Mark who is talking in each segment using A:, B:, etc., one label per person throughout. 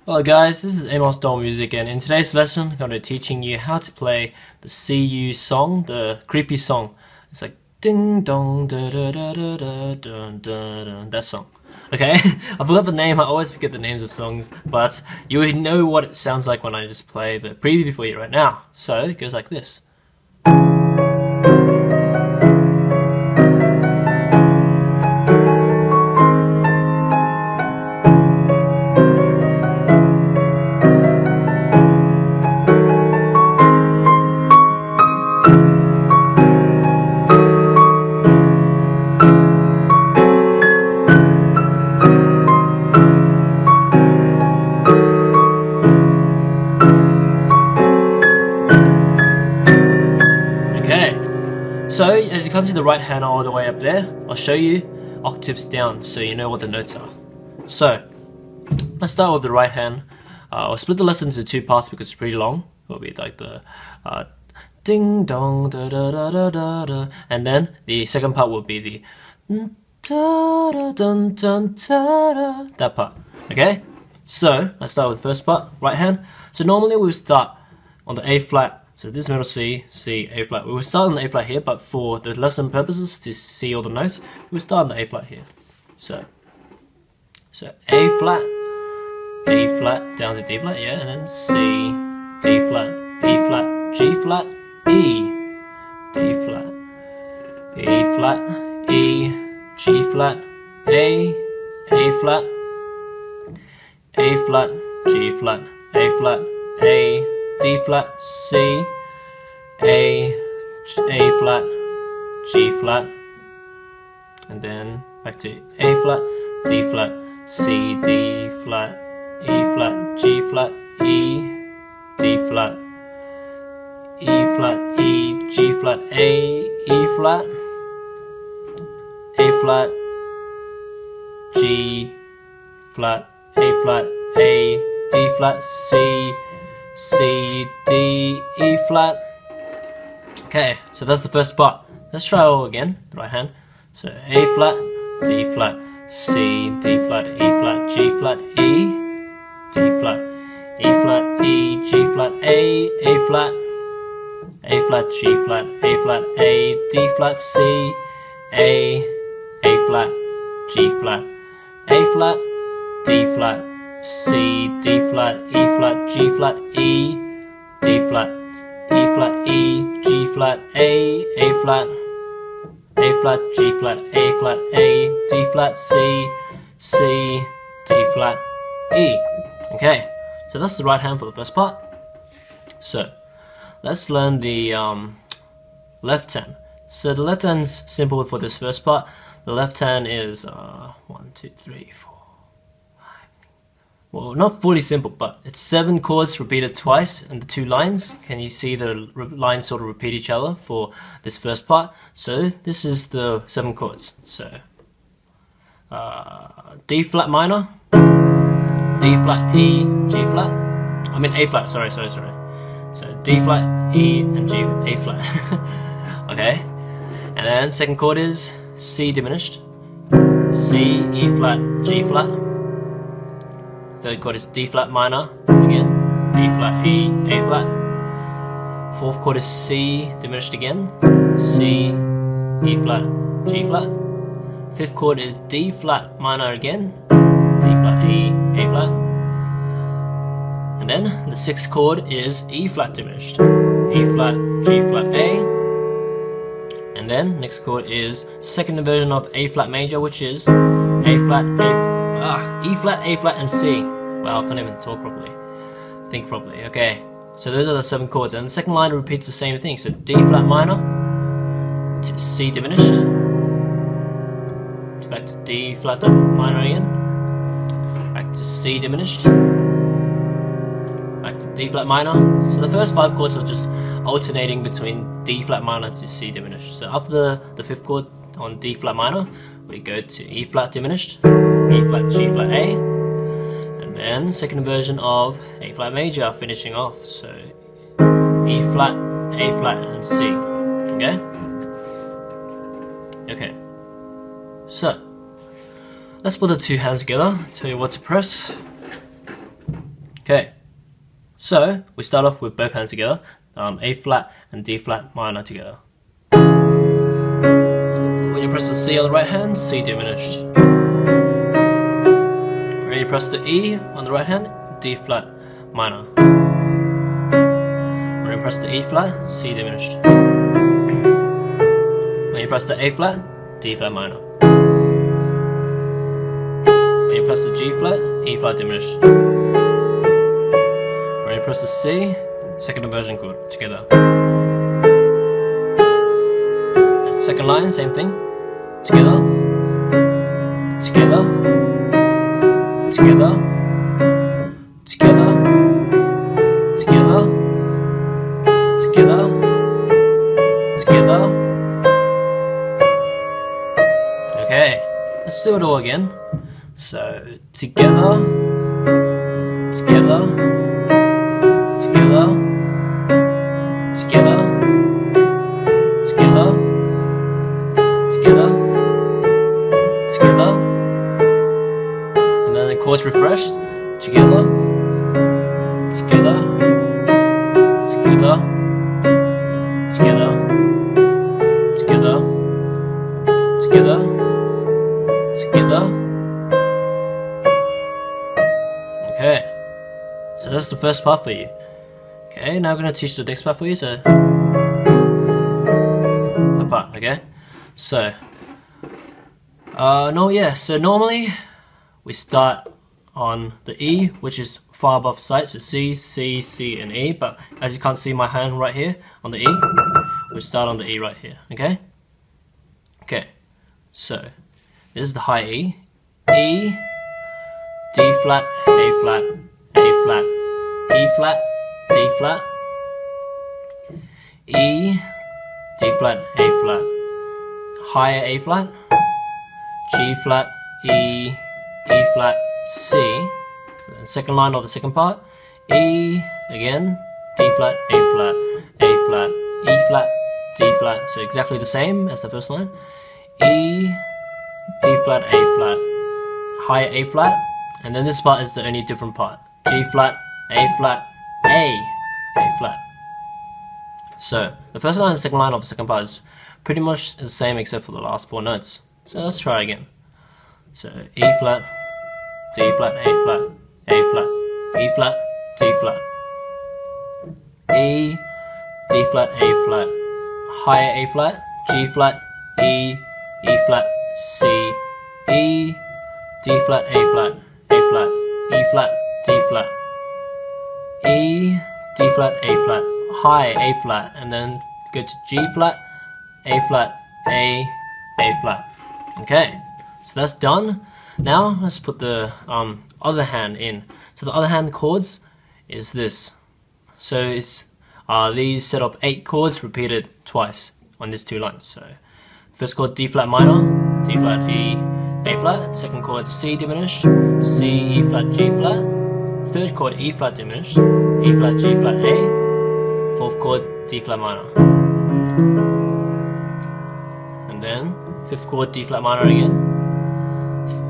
A: Hello guys, this is Amosdoll Music, and in today's lesson I'm going to be teaching you how to play the SeeU song, the creepy song. It's like ding dong da da da da da dun dun dun, that song. Okay, I forgot the name, I always forget the names of songs, but you would know what it sounds like when I just play the preview for you right now. So it goes like this. So, as you can see the right hand all the way up there, I'll show you octaves down so you know what the notes are. So, let's start with the right hand. I'll split the lesson into two parts because it's pretty long. It'll be like the ding dong da da da da da da, and then the second part will be the da da dun dun da da, that part. Okay? So, let's start with the first part, right hand. So normally we would start on the A flat. So this middle C, C, A flat. We will start on the A flat here, but for the lesson purposes, to see all the notes, we will start on the A flat here. So A flat, D flat, down to D flat, yeah, and then C, D flat, E flat, G flat, E, D flat, E flat, E, G flat, A flat, A flat, G flat, A flat, A, D flat, C, A flat, G flat, and then back to A flat, D flat, C, D flat, E flat, G flat, E, D flat, E flat, E, G flat, A, E flat, A flat, G flat, A flat, A, D flat, C, C, D, E flat. Okay, so that's the first part. Let's try it all again, the right hand. So A flat, D flat, C, D flat, E flat, G flat, E, D flat, E flat, E, G flat, A flat, G flat, A flat, A, D flat, C, A flat, G flat, A flat, D flat, C, D flat, E flat, G flat, E, D flat, E flat, E, G flat, A flat, G flat, A flat, A, D flat, C, D flat, E. Okay, so that's the right hand for the first part. So let's learn the left hand. So the left hand's simple for this first part. The left hand is 1, 2, 3, 4. Well, not fully simple, but it's 7 chords repeated twice in the 2 lines. Can you see the lines sort of repeat each other for this first part? So this is the 7 chords. So D flat minor, D flat, E, G flat. I mean A flat. Sorry. So D flat, E, and G, A flat. Okay, and then second chord is C diminished, C, E flat, G flat. Third chord is D flat minor, again, D flat, E, A flat. Fourth chord is C diminished again, C, E flat, G flat. Fifth chord is D flat minor again, D flat, E, A flat. And then the sixth chord is E flat diminished, E flat, G flat, A. And then next chord is second inversion of A flat major, which is A flat, E flat, A flat, and C. Wow, I can't even talk properly. Think properly. Okay, so those are the 7 chords, and the second line repeats the same thing. So D flat minor to C diminished, back to D flat minor again, back to C diminished, back to D flat minor. So the first 5 chords are just alternating between D flat minor to C diminished. So after the 5th chord on D flat minor, we go to E flat diminished, E flat, G flat, A, and then second version of A flat major finishing off. So E flat, A flat, and C. Okay? Okay. So let's put the 2 hands together, tell you what to press. Okay, so we start off with both hands together, A flat and D flat minor together. When you press the C on the right hand, C diminished. When you press the E on the right hand, D flat minor. When you press the E flat, C diminished. When you press the A flat, D flat minor. When you press the G flat, E flat diminished. When you press the C, second inversion chord together. Second line, same thing. Together, together, together, together, together, together, together. Okay, let's do it all again. So together, together, together, together, together, together, together, and then the chords refreshed. Together, together, together, together, together, together, together. Okay, so that's the first part for you. Okay, now I'm going to teach the next part for you, so that part, okay? So, so normally we start on the E, which is far above sight, so C, C, C, and E, but as you can't see my hand right here on the E, we start on the E right here, okay? Okay, so this is the high E, E, D flat, A flat, A flat, E flat, D flat, E, D flat, A flat, higher A flat, G flat, E, E flat, C, second line of the second part, E, again, D flat, A flat, A flat, E flat, D flat, so exactly the same as the first line, E, D flat, A flat, higher A flat, and then this part is the only different part, G flat, A flat, A flat. So the first line and second line of the second part is pretty much the same except for the last 4 notes. So let's try again. So E flat, D flat, A flat, A flat, E flat, D flat, E, D flat, A flat, higher A flat, G flat, E, E flat, C, E, D flat, A flat, A flat, E flat, D flat, E, D flat, A flat, high A flat, and then go to G flat, A flat, A flat. Okay, so that's done. Now let's put the other hand in. So the other hand chords is this. So it's these set of 8 chords repeated twice on these 2 lines. So first chord D flat minor, D flat, E, A flat. Second chord C diminished, C, E flat, G flat. Third chord E flat diminished, E flat, G flat, A. Fourth chord D flat minor. And then fifth chord D flat minor again.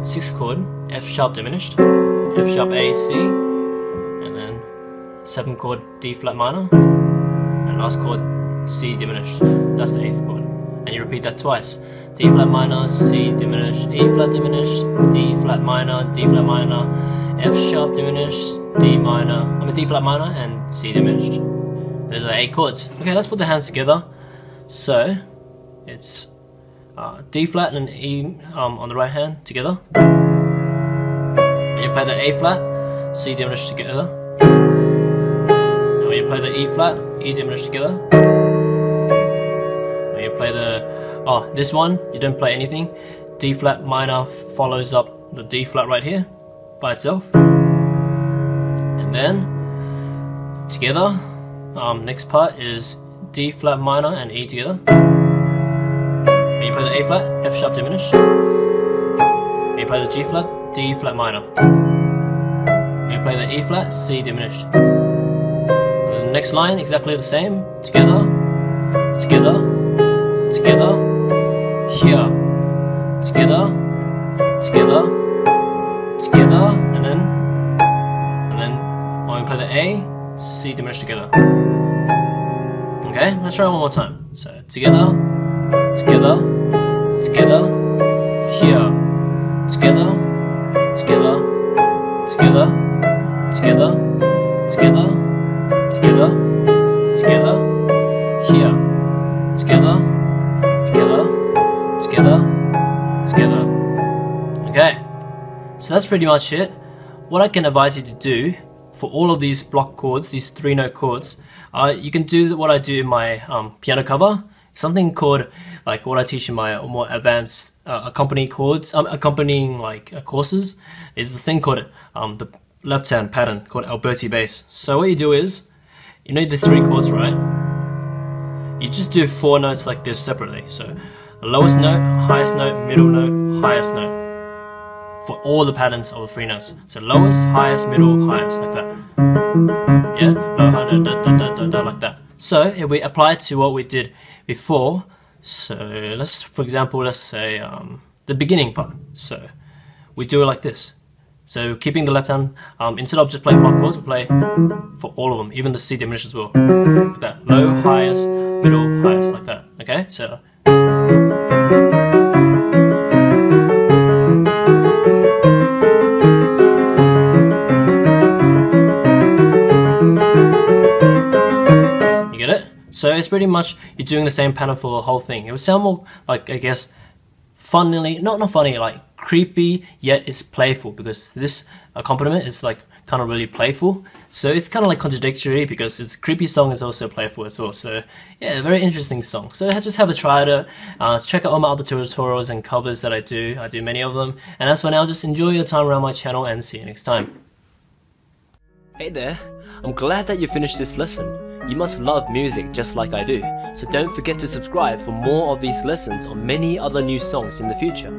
A: Sixth chord F sharp diminished, F sharp, A, C. And then seventh chord D flat minor. And last chord C diminished. That's the 8th chord. And you repeat that twice. D flat minor, C diminished, E flat diminished, D flat minor, D flat minor, F sharp diminished, D flat minor, and C diminished. Those are the 8 chords. Okay, let's put the hands together. So it's D flat and E on the right hand together. When you play the A flat, C diminished together. And when you play the E flat, E diminished together. When you play the this one, you don't play anything. D flat minor follows up the D flat right here by itself. And then together, next part is D flat minor and E together. When you play the A flat, F sharp diminished. When you play the G flat, D flat minor. When you play the E flat, C diminished. And the next line, exactly the same. Together, together, together, here, together, together, together, and then when we play the A, C diminished together. Okay, let's try it one more time. So together, together, together, here, together, together, together, together, together, together, together, here, together, together, together, together. Okay, so that's pretty much it. What I can advise you to do for all of these block chords, these 3-note chords, you can do what I do in my piano cover. Something called, like what I teach in my more advanced accompanying chords, accompanying courses, is a thing called the left-hand pattern called Alberti bass. So what you do is, you know the 3 chords, right? You just do 4 notes like this separately. So the lowest note, highest note, middle note, highest note, for all the patterns of the 3 notes. So lowest, highest, middle, highest, like that. Yeah, low, high, da, da, da, da, da, like that. So if we apply it to what we did before, so for example, let's say the beginning part. So we do it like this. So keeping the left hand, instead of just playing block chords, we play for all of them, even the C diminished as well. Like that. Low, highest, middle, highest, like that. Okay, so. So it's pretty much, you're doing the same pattern for the whole thing. It would sound more like, I guess, funnily, not funny, like creepy, yet it's playful, because this accompaniment is like kind of really playful. So it's kind of like contradictory, because it's a creepy song is also playful as well. So yeah, very interesting song. So just have a try to check out all my other tutorials and covers that I do. I do many of them. And as for now, just enjoy your time around my channel and see you next time. Hey there, I'm glad that you finished this lesson. You must love music just like I do, so don't forget to subscribe for more of these lessons on many other new songs in the future.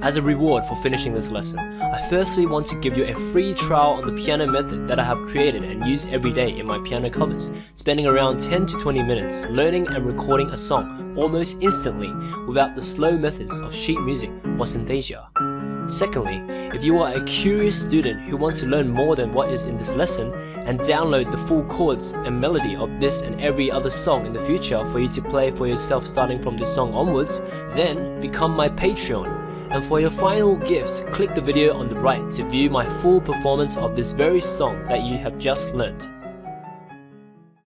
A: As a reward for finishing this lesson, I firstly want to give you a free trial on the piano method that I have created and use every day in my piano covers, spending around 10 to 20 minutes learning and recording a song almost instantly without the slow methods of sheet music or synesthesia. Secondly, if you are a curious student who wants to learn more than what is in this lesson and download the full chords and melody of this and every other song in the future for you to play for yourself starting from this song onwards, then become my Patreon. And for your final gift, click the video on the right to view my full performance of this very song that you have just learnt.